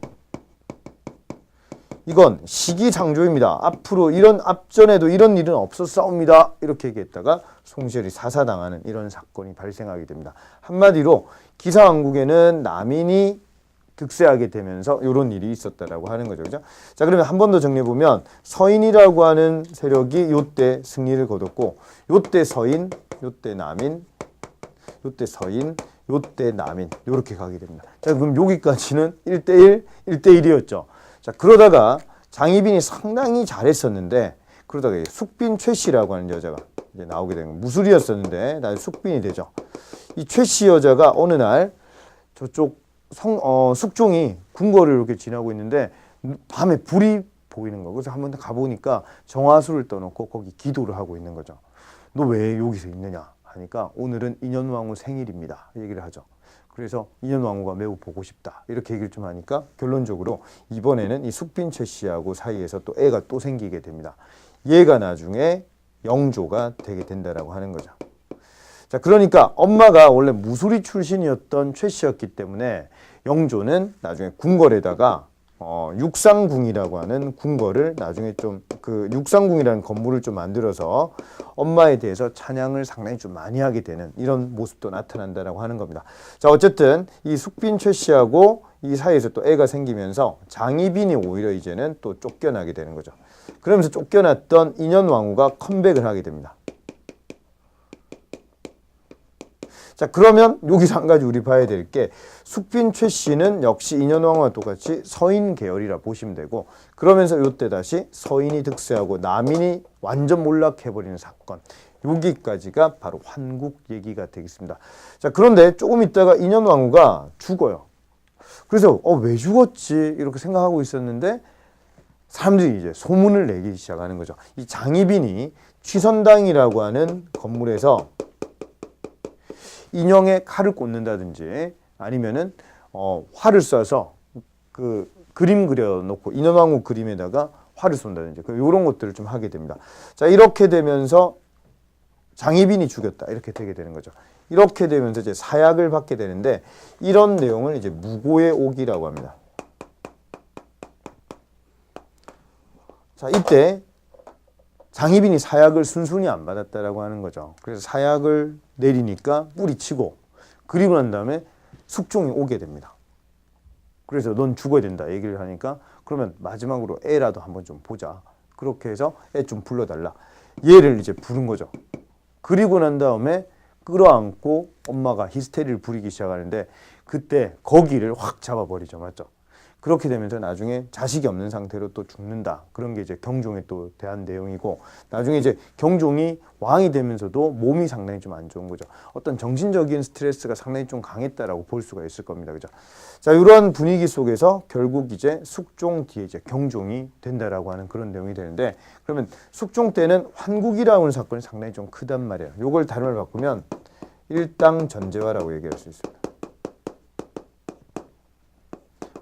이건 시기상조입니다. 앞으로 앞전에도 이런 일은 없었사옵니다. 이렇게 얘기했다가 송시열이 사사당하는 이런 사건이 발생하게 됩니다. 한마디로 기사왕국에는 남인이 득세하게 되면서 이런 일이 있었다라고 하는 거죠. 그죠? 자, 그러면 한 번 더 정리해보면 서인이라고 하는 세력이 요때 승리를 거뒀고 요때 서인, 요때 남인, 요때 서인, 요때 남인 이렇게 가게 됩니다. 자, 그럼 여기까지는 1대1, 1대1이었죠. 자, 그러다가 장희빈이 상당히 잘했었는데 그러다가 숙빈 최씨라고 하는 여자가 이제 나오게 되는 거예요. 무술이었었는데 나중에 숙빈이 되죠. 이 최씨 여자가 어느 날 저쪽 숙종이 궁궐을 이렇게 지나고 있는데 밤에 불이 보이는 거. 그래서 한번 가보니까 정화수를 떠놓고 거기 기도를 하고 있는 거죠. 너 왜 여기서 있느냐 하니까 오늘은 인현왕후 생일입니다. 얘기를 하죠. 그래서 인현왕후가 매우 보고 싶다. 이렇게 얘기를 좀 하니까 결론적으로 이번에는 이 숙빈 최 씨하고 사이에서 또 애가 또 생기게 됩니다. 얘가 나중에 영조가 되게 된다라고 하는 거죠. 자, 그러니까 엄마가 원래 무술이 출신이었던 최 씨였기 때문에 영조는 나중에 궁궐에다가 육상궁이라고 하는 궁궐을 나중에 좀 그 육상궁이라는 건물을 좀 만들어서 엄마에 대해서 찬양을 상당히 좀 많이 하게 되는 이런 모습도 나타난다라고 하는 겁니다. 자, 어쨌든 이 숙빈 최 씨하고 이 사이에서 또 애가 생기면서 장희빈이 오히려 이제는 또 쫓겨나게 되는 거죠. 그러면서 쫓겨났던 인현왕후가 컴백을 하게 됩니다. 자, 그러면 여기서 한 가지 우리 봐야 될 게 숙빈 최 씨는 역시 인현왕후와 똑같이 서인 계열이라 보시면 되고, 그러면서 이때 다시 서인이 득세하고 남인이 완전 몰락해버리는 사건, 여기까지가 바로 환국 얘기가 되겠습니다. 자, 그런데 조금 있다가 인현왕후가 죽어요. 그래서 왜 죽었지 이렇게 생각하고 있었는데 사람들이 이제 소문을 내기 시작하는 거죠. 이 장희빈이 취선당이라고 하는 건물에서 인형에 칼을 꽂는다든지 아니면은 활을 쏴서 그 그림 그려놓고 인현왕후 그림에다가 활을 쏜다든지 이런 것들을 좀 하게 됩니다. 자, 이렇게 되면서 장희빈이 죽였다 이렇게 되게 되는 거죠. 이렇게 되면서 이제 사약을 받게 되는데 이런 내용을 이제 무고의 옥이라고 합니다. 자, 이때 장희빈이 사약을 순순히 안 받았다라고 하는 거죠. 그래서 사약을 내리니까 뿌리치고 그리고 난 다음에 숙종이 오게 됩니다. 그래서 넌 죽어야 된다 얘기를 하니까 그러면 마지막으로 애라도 한번 좀 보자. 그렇게 해서 애 좀 불러달라. 얘를 이제 부른 거죠. 그리고 난 다음에 끌어안고 엄마가 히스테리를 부리기 시작하는데 그때 거기를 확 잡아버리죠. 맞죠? 그렇게 되면서 나중에 자식이 없는 상태로 또 죽는다. 그런 게 이제 경종에 또 대한 내용이고, 나중에 이제 경종이 왕이 되면서도 몸이 상당히 좀 안 좋은 거죠. 어떤 정신적인 스트레스가 상당히 좀 강했다라고 볼 수가 있을 겁니다. 그죠? 자, 이러한 분위기 속에서 결국 이제 숙종 뒤에 이제 경종이 된다라고 하는 그런 내용이 되는데, 그러면 숙종 때는 환국이라고 하는 사건이 상당히 좀 크단 말이에요. 요걸 다른 말 바꾸면 일당 전제화라고 얘기할 수 있습니다.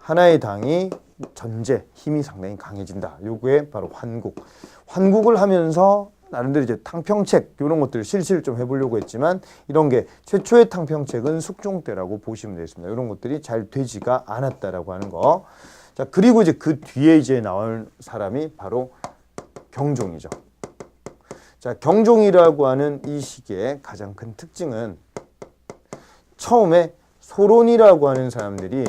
하나의 당이 전제, 힘이 상당히 강해진다. 요게 바로 환국. 환국을 하면서 나름대로 이제 탕평책 이런 것들을 실시를 좀 해보려고 했지만 이런 게 최초의 탕평책은 숙종 때라고 보시면 되겠습니다. 이런 것들이 잘 되지가 않았다라고 하는 거. 자, 그리고 이제 그 뒤에 이제 나올 사람이 바로 경종이죠. 자, 경종이라고 하는 이 시기의 가장 큰 특징은 처음에 소론이라고 하는 사람들이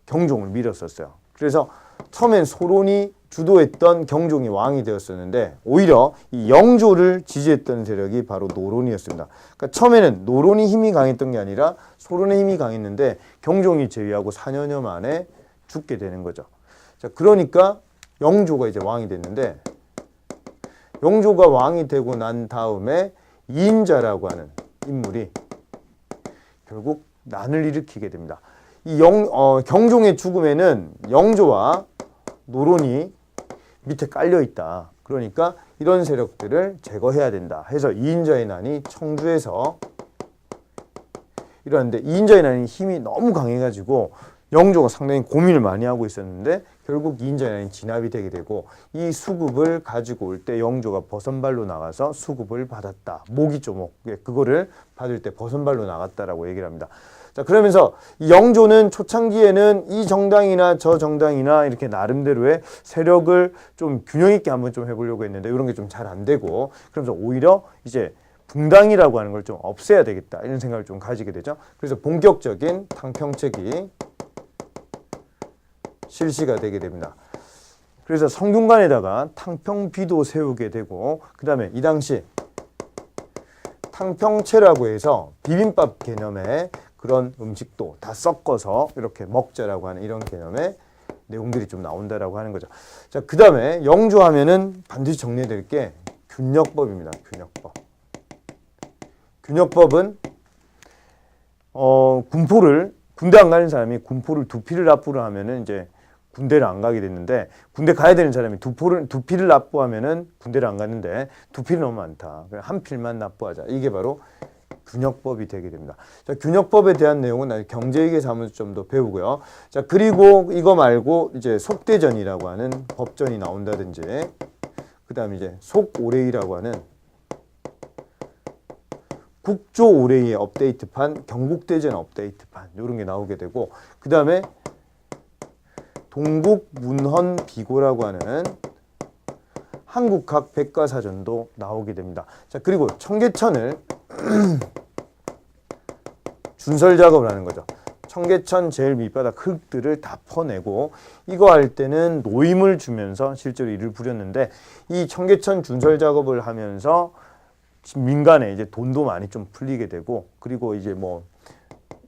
경종을 밀었었어요. 그래서 처음엔 소론이 주도했던 경종이 왕이 되었었는데 오히려 이 영조를 지지했던 세력이 바로 노론이었습니다. 그러니까 처음에는 노론이 힘이 강했던 게 아니라 소론의 힘이 강했는데 경종이 제위하고 4년여 만에 죽게 되는 거죠. 자, 그러니까 영조가 이제 왕이 됐는데 영조가 왕이 되고 난 다음에 이인자라고 하는 인물이 결국 난을 일으키게 됩니다. 이 경종의 죽음에는 영조와 노론이 밑에 깔려 있다. 그러니까 이런 세력들을 제거해야 된다 해서 이인자의 난이 청주에서 일어났는데 이인자의 난이 힘이 너무 강해가지고 영조가 상당히 고민을 많이 하고 있었는데 결국 이인자의 난이 진압이 되게 되고 이 수급을 가지고 올 때 영조가 버선발로 나가서 수급을 받았다. 모기조목 그거를 받을 때 버선발로 나갔다라고 얘기를 합니다. 자, 그러면서 이 영조는 초창기에는 이 정당이나 저 정당이나 이렇게 나름대로의 세력을 좀 균형 있게 한번 좀 해보려고 했는데 이런 게 좀 잘 안 되고 그러면서 오히려 이제 붕당이라고 하는 걸 좀 없애야 되겠다 이런 생각을 좀 가지게 되죠. 그래서 본격적인 탕평책이 실시가 되게 됩니다. 그래서 성균관에다가 탕평비도 세우게 되고 그 다음에 이 당시 탕평채라고 해서 비빔밥 개념의 그런 음식도 다 섞어서 이렇게 먹자라고 하는 이런 개념의 내용들이 좀 나온다라고 하는 거죠. 자, 그 다음에 영조하면은 반드시 정리해야 될 게 균역법입니다. 균역법. 균역법은 군포를 군대 안 가는 사람이 군포를 두 필을 납부를 하면은 이제 군대를 안 가게 됐는데 군대 가야 되는 사람이 두 필을 납부하면은 군대를 안 갔는데 두 필이 너무 많다. 그냥 한 필만 납부하자. 이게 바로 균역법이 되게 됩니다. 자, 균역법에 대한 내용은 나중에 경제회계사무소 좀 더 배우고요. 자, 그리고 이거 말고 이제 속대전이라고 하는 법전이 나온다든지, 그 다음에 이제 속오레이라고 하는 국조 오레이의 업데이트판, 경국대전 업데이트판 이런 게 나오게 되고, 그 다음에 동국문헌비고라고 하는 한국학 백과사전도 나오게 됩니다. 자, 그리고 청계천을 준설 작업을 하는 거죠. 청계천 제일 밑바닥 흙들을 다 퍼내고, 이거 할 때는 노임을 주면서 실제로 일을 부렸는데, 이 청계천 준설 작업을 하면서 민간에 이제 돈도 많이 좀 풀리게 되고, 그리고 이제 뭐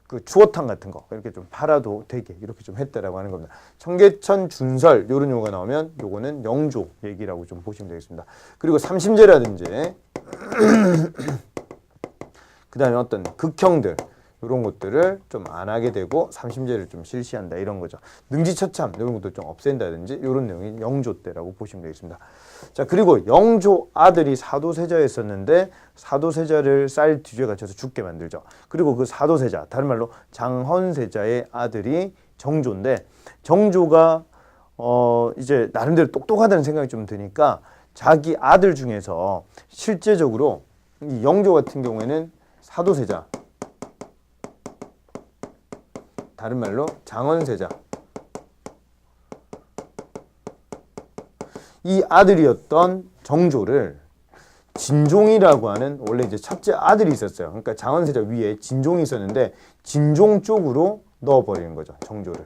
그 추어탕 같은 거 이렇게 좀 팔아도 되게 이렇게 좀 했다라고 하는 겁니다. 청계천 준설 요런 용어가 나오면 요거는 영조 얘기라고 좀 보시면 되겠습니다. 그리고 삼심제라든지 그 다음에 어떤 극형들 이런 것들을 좀 안 하게 되고 삼심제를 좀 실시한다 이런 거죠. 능지처참 이런 것도 좀 없앤다든지 이런 내용이 영조 때라고 보시면 되겠습니다. 자, 그리고 영조 아들이 사도세자였었는데 사도세자를 쌀 뒤에 갇혀서 죽게 만들죠. 그리고 그 사도세자, 다른 말로 장헌세자의 아들이 정조인데, 정조가 이제 나름대로 똑똑하다는 생각이 좀 드니까 자기 아들 중에서 실제적으로 이 영조 같은 경우에는 사도세자, 다른 말로 장헌세자, 이 아들이었던 정조를 진종이라고 하는, 원래 이제 첫째 아들이 있었어요. 그러니까 장헌세자 위에 진종이 있었는데 진종 쪽으로 넣어버리는 거죠, 정조를.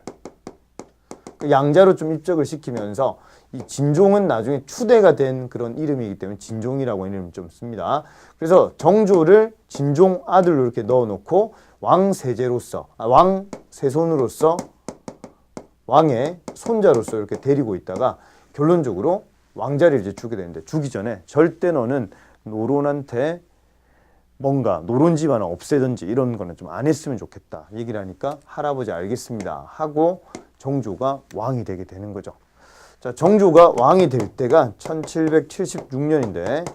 양자로 좀 입적을 시키면서, 이 진종은 나중에 추대가 된 그런 이름이기 때문에 진종이라고 이름을 좀 씁니다. 그래서 정조를 진종 아들로 이렇게 넣어놓고 왕세제로서, 왕세손으로서, 왕의 손자로서 이렇게 데리고 있다가 결론적으로 왕자리를 이제 주게 되는데, 주기 전에 절대 너는 노론한테 뭔가 노론 집안을 없애든지 이런 거는 좀 안 했으면 좋겠다 얘기를 하니까 할아버지 알겠습니다 하고 정조가 왕이 되게 되는 거죠. 자, 정조가 왕이 될 때가 1776년인데,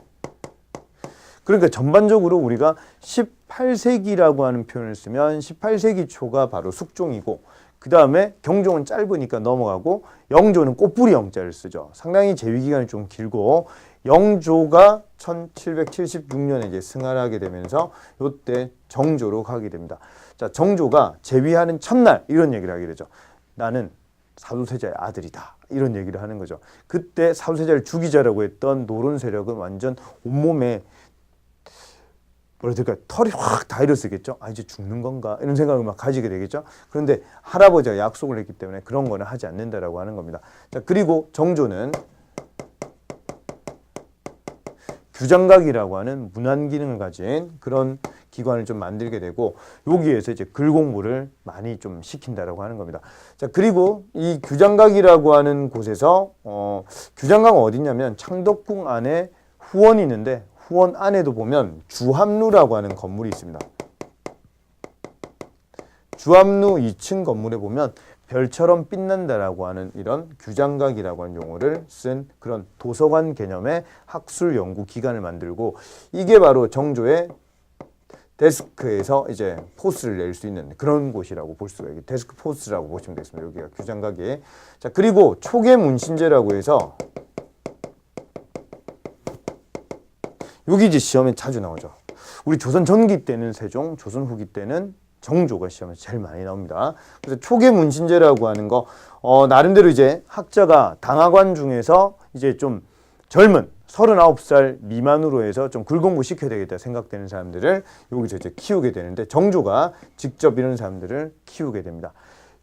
그러니까 전반적으로 우리가 18세기라고 하는 표현을 쓰면 18세기 초가 바로 숙종이고, 그 다음에 경종은 짧으니까 넘어가고, 영조는 꽃뿌리 영자를 쓰죠. 상당히 재위기간이 좀 길고, 영조가 1776년에 이제 승하를 하게 되면서 이때 정조로 가게 됩니다. 자, 정조가 재위하는 첫날 이런 얘기를 하게 되죠. 나는 사도세자의 아들이다 이런 얘기를 하는 거죠. 그때 사도세자를 죽이자라고 했던 노론 세력은 완전 온몸에 뭐라 그럴까, 털이 확 다 일어서겠죠. 아, 이제 죽는 건가 이런 생각을 막 가지게 되겠죠. 그런데 할아버지가 약속을 했기 때문에 그런 거는 하지 않는다라고 하는 겁니다. 자, 그리고 정조는 규장각이라고 하는 문안 기능을 가진 그런 기관을 좀 만들게 되고, 여기에서 이제 글 공부를 많이 좀 시킨다라고 하는 겁니다. 자, 그리고 이 규장각이라고 하는 곳에서 규장각은 어디냐면 창덕궁 안에 후원이 있는데, 후원 안에도 보면 주합루라고 하는 건물이 있습니다. 주합루 2층 건물에 보면 별처럼 빛난다라고 하는 이런 규장각이라고 하는 용어를 쓴 그런 도서관 개념의 학술 연구 기관을 만들고, 이게 바로 정조의 데스크에서 이제 포스를 낼 수 있는 그런 곳이라고 볼 수가 있고, 데스크 포스라고 보시면 되겠습니다. 여기가 규장각이. 자, 그리고 초계 문신제라고 해서 여기 이제 시험에 자주 나오죠. 우리 조선 전기 때는 세종, 조선 후기 때는 정조가 시험에 제일 많이 나옵니다. 그래서 초계 문신제라고 하는 거, 나름대로 이제 학자가 당하관 중에서 이제 좀 젊은 39살 미만으로 해서 좀 글공부 시켜야 되겠다 생각되는 사람들을 여기서 이제 키우게 되는데, 정조가 직접 이런 사람들을 키우게 됩니다.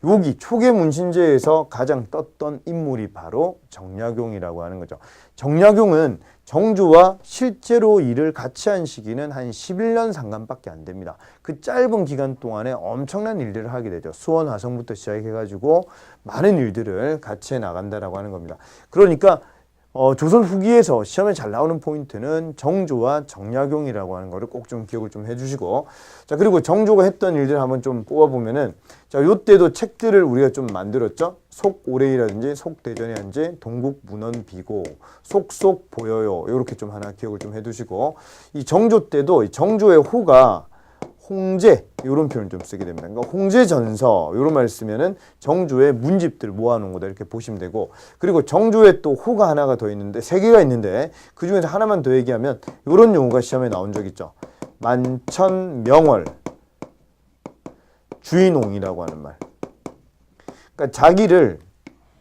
여기 초계 문신제에서 가장 떴던 인물이 바로 정약용이라고 하는 거죠. 정약용은 정조와 실제로 일을 같이 한 시기는 한 11년 상간밖에 안 됩니다. 그 짧은 기간 동안에 엄청난 일들을 하게 되죠. 수원 화성부터 시작해가지고 많은 일들을 같이 해나간다라고 하는 겁니다. 그러니까 조선 후기에서 시험에 잘 나오는 포인트는 정조와 정약용이라고 하는 거를 꼭 좀 기억을 좀 해주시고, 자, 그리고 정조가 했던 일들 한번 좀 뽑아보면은, 자, 요때도 책들을 우리가 좀 만들었죠. 속오레이라든지 속대전이라든지 동국문헌비고, 속속 보여요, 요렇게 좀 하나 기억을 좀 해두시고, 이 정조 때도 정조의 호가 홍제 이런 표현을 좀 쓰게 됩니다. 그러니까 홍제전서 이런 말 쓰면은 정조의 문집들 모아놓은 거다 이렇게 보시면 되고, 그리고 정조에 또 호가 하나가 더 있는데 세 개가 있는데 그 중에서 하나만 더 얘기하면 이런 용어가 시험에 나온 적 있죠. 만천명월 주인홍이라고 하는 말. 그러니까 자기를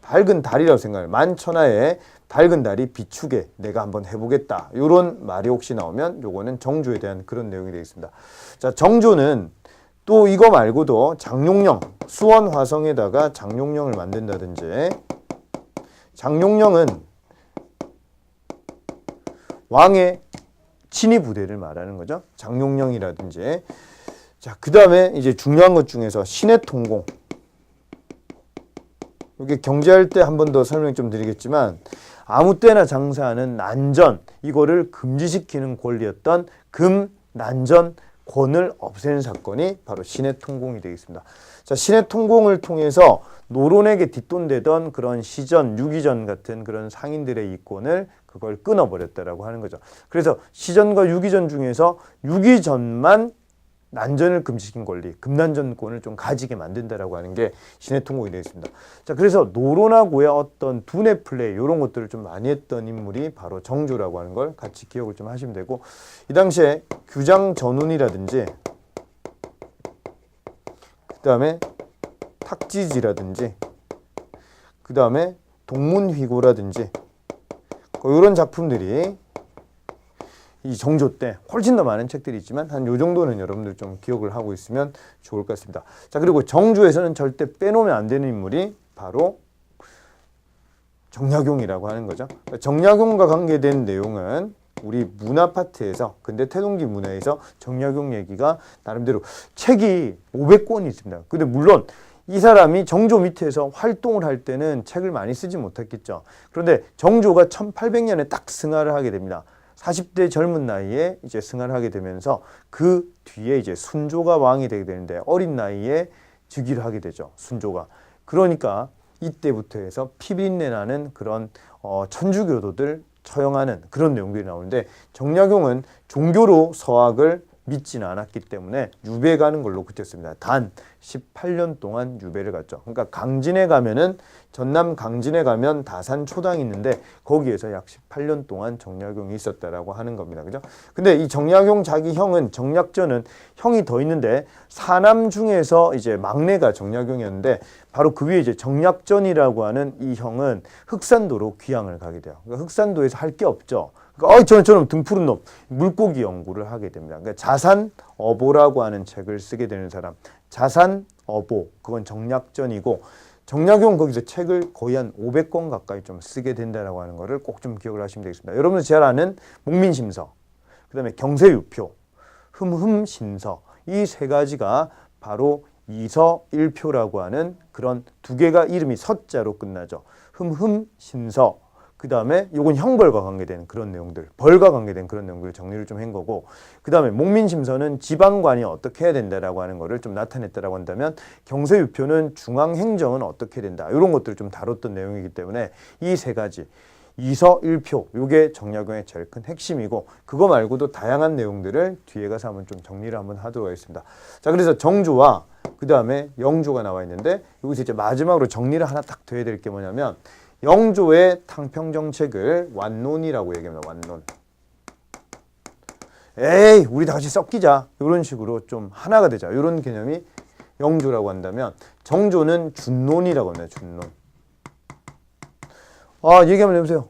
밝은 달이라고 생각해요. 만천하에 밝은 달이 비추게 내가 한번 해보겠다. 이런 말이 혹시 나오면 요거는 정조에 대한 그런 내용이 되겠습니다. 자, 정조는 또 이거 말고도 장룡령, 수원 화성에다가 장룡령을 만든다든지, 장룡령은 왕의 친위 부대를 말하는 거죠. 장룡령이라든지. 자, 그 다음에 이제 중요한 것 중에서 신해통공. 이게 경제할 때 한 번 더 설명 좀 드리겠지만, 아무 때나 장사하는 난전, 이거를 금지시키는 권리였던 금난전권을 없애는 사건이 바로 신해통공이 되겠습니다. 자, 신해통공을 통해서 노론에게 뒷돈되던 그런 시전, 유기전 같은 그런 상인들의 이권을 그걸 끊어버렸다라고 하는 거죠. 그래서 시전과 유기전 중에서 유기전만 난전을 금지시킨 권리, 금난전권을 좀 가지게 만든다라고 하는 게 신해통공이 되겠습니다. 자, 그래서 노론하고의 어떤 두뇌 플레이 이런 것들을 좀 많이 했던 인물이 바로 정조라고 하는 걸 같이 기억을 좀 하시면 되고, 이 당시에 규장전운이라든지 그 다음에 탁지지라든지 그 다음에 동문휘고라든지 이런 작품들이 이 정조 때 훨씬 더 많은 책들이 있지만 한 요 정도는 여러분들 좀 기억을 하고 있으면 좋을 것 같습니다. 자, 그리고 정조에서는 절대 빼놓으면 안 되는 인물이 바로 정약용이라고 하는 거죠. 정약용과 관계된 내용은 우리 문화 파트에서, 근대 태동기 문화에서 정약용 얘기가 나름대로 책이 500권이 있습니다. 근데 물론 이 사람이 정조 밑에서 활동을 할 때는 책을 많이 쓰지 못했겠죠. 그런데 정조가 1800년에 딱 승하를 하게 됩니다. 40대 젊은 나이에 이제 승하를 하게 되면서 그 뒤에 이제 순조가 왕이 되게 되는데 어린 나이에 즉위를 하게 되죠. 순조가. 그러니까 이때부터 해서 피비린내 나는 그런 천주교도들 처형하는 그런 내용들이 나오는데, 정약용은 종교로 서학을 믿지는 않았기 때문에 유배 가는 걸로 그쳤습니다. 단 18년 동안 유배를 갔죠. 그러니까 강진에 가면은, 전남 강진에 가면 다산 초당이 있는데 거기에서 약 18년 동안 정약용이 있었다라고 하는 겁니다. 그죠? 근데 이 정약용 자기 형은, 정약전은 형이 더 있는데 사남 중에서 이제 막내가 정약용이었는데 바로 그 위에 이제 정약전이라고 하는 이 형은 흑산도로 귀향을 가게 돼요. 그러니까 흑산도에서 할 게 없죠. 저처럼 등푸른 놈, 물고기 연구를 하게 됩니다. 그러니까 자산어보라고 하는 책을 쓰게 되는 사람, 자산어보, 그건 정약전이고, 정약용 거기서 책을 거의 한 500권 가까이 좀 쓰게 된다라고 하는 거를 꼭 좀 기억을 하시면 되겠습니다. 여러분들 잘 아는 목민심서, 그 다음에 경세유표, 흠흠신서, 이 세 가지가 바로 이서일표라고 하는 그런 두 개가 이름이 서자로 끝나죠. 흠흠신서, 그 다음에 요건 형벌과 관계된 그런 내용들, 벌과 관계된 그런 내용들을 정리를 좀 한 거고, 그 다음에 목민심서는 지방관이 어떻게 해야 된다라고 하는 거를 좀 나타냈다라고 한다면, 경세유표는 중앙행정은 어떻게 된다, 이런 것들을 좀 다뤘던 내용이기 때문에 이 세 가지, 이서일표, 요게 정약용의 제일 큰 핵심이고, 그거 말고도 다양한 내용들을 뒤에 가서 한번 좀 정리를 한번 하도록 하겠습니다. 자, 그래서 정조와 그 다음에 영조가 나와 있는데, 여기서 이제 마지막으로 정리를 하나 딱 더 해야 될 게 뭐냐면, 영조의 탕평정책을 완론이라고 얘기합니다. 완론. 에이, 우리 다 같이 섞이자, 이런 식으로 좀 하나가 되자, 이런 개념이 영조라고 한다면, 정조는 준론이라고 합니다. 준론. 얘기 한번 해보세요.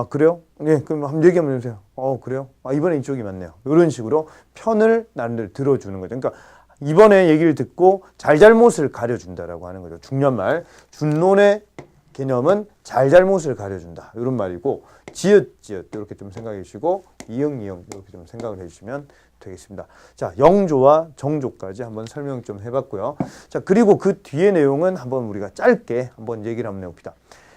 그래요? 네, 그럼 한번 얘기 한번 해보세요. 그래요? 이번에 이쪽이 맞네요. 이런 식으로 편을 나름대로 들어주는 거죠. 그러니까 이번에 얘기를 듣고 잘잘못을 가려준다라고 하는 거죠. 중요한 말. 준론의 개념은 잘잘못을 가려준다, 이런 말이고, 지읒지읒 이렇게 좀 생각해 주시고, 이응이응 이렇게 좀 생각을 해주시면 되겠습니다. 자, 영조와 정조까지 한번 설명 좀 해봤고요. 자, 그리고 그 뒤에 내용은 한번 우리가 짧게 한번 얘기를 한번 해봅시다.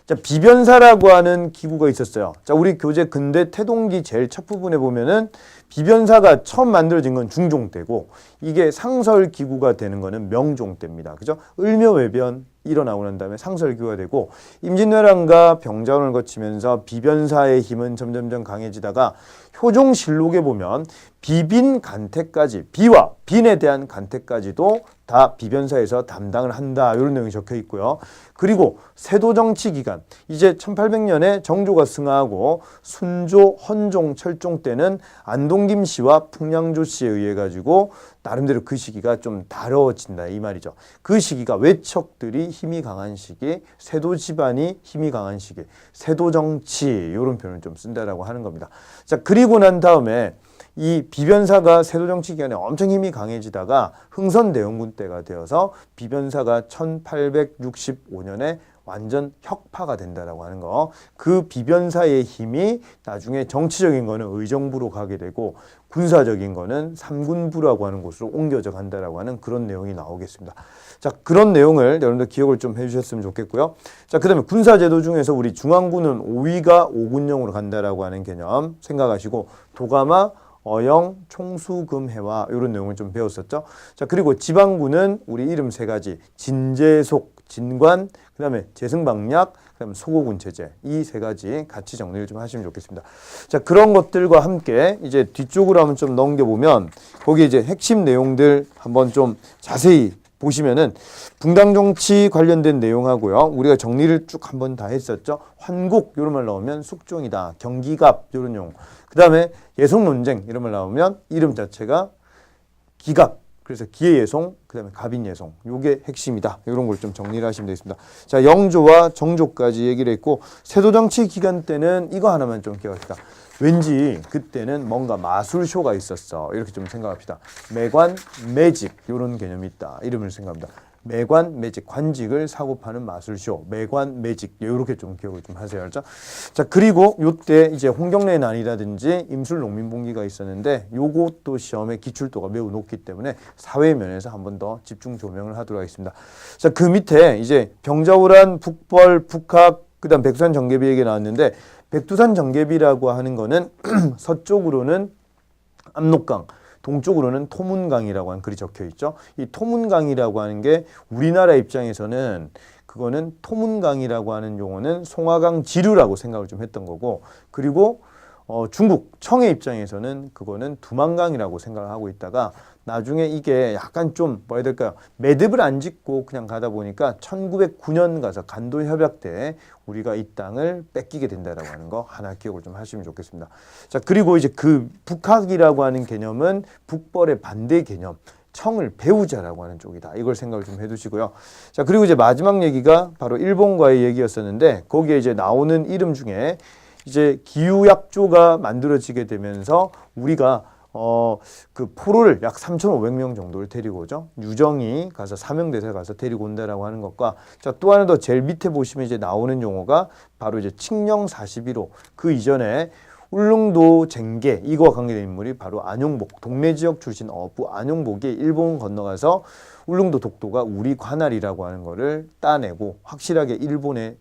자, 비변사라고 하는 기구가 있었어요. 자, 우리 교재 근대 태동기 제일 첫 부분에 보면은 비변사가 처음 만들어진 건 중종 때고, 이게 상설 기구가 되는 거는 명종 때입니다. 그죠? 을묘외변 일어나고 난 다음에 상설 기구가 되고, 임진왜란과 병자혼을 거치면서 비변사의 힘은 점점점 강해지다가 효종실록에 보면 비빈 간택까지, 비와 빈에 대한 간택까지도 다 비변사에서 담당을 한다, 이런 내용이 적혀 있고요. 그리고 세도정치 기간, 이제 1800년에 정조가 승하하고 순조, 헌종, 철종 때는 안동김 씨와 풍량조 씨에 의해 가지고 나름대로 그 시기가 좀 다뤄진다, 이 말이죠. 그 시기가 외척들이 힘이 강한 시기, 세도 집안이 힘이 강한 시기, 세도정치, 이런 표현을 좀 쓴다라고 하는 겁니다. 자, 그리고 난 다음에 이 비변사가 세도정치 기간에 엄청 힘이 강해지다가 흥선대원군 때가 되어서 비변사가 1865년에 완전 혁파가 된다라고 하는 거. 그 비변사의 힘이 나중에 정치적인 거는 의정부로 가게 되고 군사적인 거는 삼군부라고 하는 곳으로 옮겨져 간다라고 하는 그런 내용이 나오겠습니다. 자, 그런 내용을 여러분들 기억을 좀 해주셨으면 좋겠고요. 자, 그 다음에 군사제도 중에서 우리 중앙군은 5위가 5군령으로 간다라고 하는 개념 생각하시고, 도가마, 어영, 총수금해와 이런 내용을 좀 배웠었죠. 자, 그리고 지방군은 우리 이름 세 가지, 진제속, 진관, 그 다음에 재승방략, 그 다음에 소고군 체제, 이 세 가지 같이 정리를 좀 하시면 좋겠습니다. 자, 그런 것들과 함께 이제 뒤쪽으로 한번 좀 넘겨보면 거기 이제 핵심 내용들 한번 좀 자세히 보시면은 붕당 정치 관련된 내용하고요. 우리가 정리를 쭉 한번 다 했었죠. 환국 이런 말 나오면 숙종이다. 경기갑 이런 용어. 그 다음에 예송 논쟁 이런 말 나오면 이름 자체가 기갑. 그래서 기해예송, 그 다음에 갑인예송. 요게 핵심이다. 이런 걸 좀 정리를 하시면 되겠습니다. 자, 영조와 정조까지 얘기를 했고, 세도정치 기간 때는 이거 하나만 좀 기억합시다. 왠지 그때는 뭔가 마술쇼가 있었어. 이렇게 좀 생각합시다. 매관, 매직 이런 개념이 있다. 이름을 생각합니다. 매관, 매직, 관직을 사고 파는 마술쇼, 매관, 매직 이렇게 좀 기억을 좀 하세요. 알죠? 자, 그리고 요때 이제 홍경래 난이라든지 임술 농민봉기가 있었는데 요것도 시험의 기출도가 매우 높기 때문에 사회 면에서 한 번 더 집중 조명을 하도록 하겠습니다. 자, 그 밑에 이제 병자호란, 북벌, 북학, 그다음 백두산 정계비 얘기 나왔는데, 백두산 정계비라고 하는 거는 서쪽으로는 압록강, 동쪽으로는 토문강이라고 하는 글이 적혀 있죠. 이 토문강이라고 하는 게 우리나라 입장에서는 그거는 토문강이라고 하는 용어는 송화강 지류라고 생각을 좀 했던 거고, 그리고 중국 청해 입장에서는 그거는 두만강이라고 생각을 하고 있다가 나중에 이게 약간 좀 뭐라 해야 될까요? 매듭을 안 짓고 그냥 가다 보니까 1909년 가서 간도협약 때 우리가 이 땅을 뺏기게 된다라고 하는 거 하나 기억을 좀 하시면 좋겠습니다. 자, 그리고 이제 그 북학이라고 하는 개념은 북벌의 반대 개념. 청을 배우자라고 하는 쪽이다. 이걸 생각을 좀 해두시고요. 자, 그리고 이제 마지막 얘기가 바로 일본과의 얘기였었는데, 거기에 이제 나오는 이름 중에 이제 기후약조가 만들어지게 되면서 우리가 그 포로를 약 3,500명 정도를 데리고 오죠. 유정이 가서 사명대사 가서 데리고 온다라고 하는 것과, 자, 또 하나 더 제일 밑에 보시면 이제 나오는 용어가 바로 이제 칙령 41호. 그 이전에 울릉도 쟁계, 이거와 관계된 인물이 바로 안용복, 동네 지역 출신 어부 안용복이 일본 건너가서 울릉도 독도가 우리 관할이라고 하는 거를 따내고 확실하게 일본의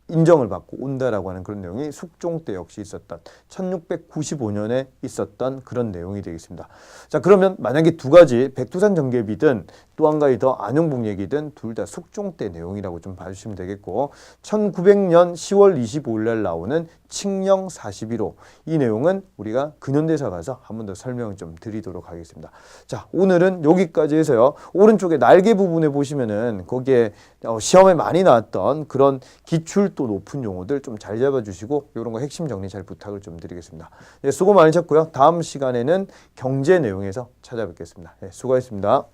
인정을 받고 온다라고 하는 그런 내용이 숙종 때 역시 있었던 1695년에 있었던 그런 내용이 되겠습니다. 자, 그러면 만약에 두 가지 백두산 정계비든 또 한 가지 더 안용복 얘기든 둘 다 숙종 때 내용이라고 좀 봐주시면 되겠고, 1900년 10월 25일 날 나오는 칙령 41호, 이 내용은 우리가 근현대사 가서 한 번 더 설명을 좀 드리도록 하겠습니다. 자, 오늘은 여기까지 해서요. 오른쪽에 날개 부분에 보시면은 거기에 시험에 많이 나왔던 그런 기출도 높은 용어들 좀 잘 잡아주시고 이런 거 핵심 정리 잘 부탁을 좀 드리겠습니다. 네, 수고 많으셨고요. 다음 시간에는 경제 내용에서 찾아뵙겠습니다. 네, 수고하셨습니다.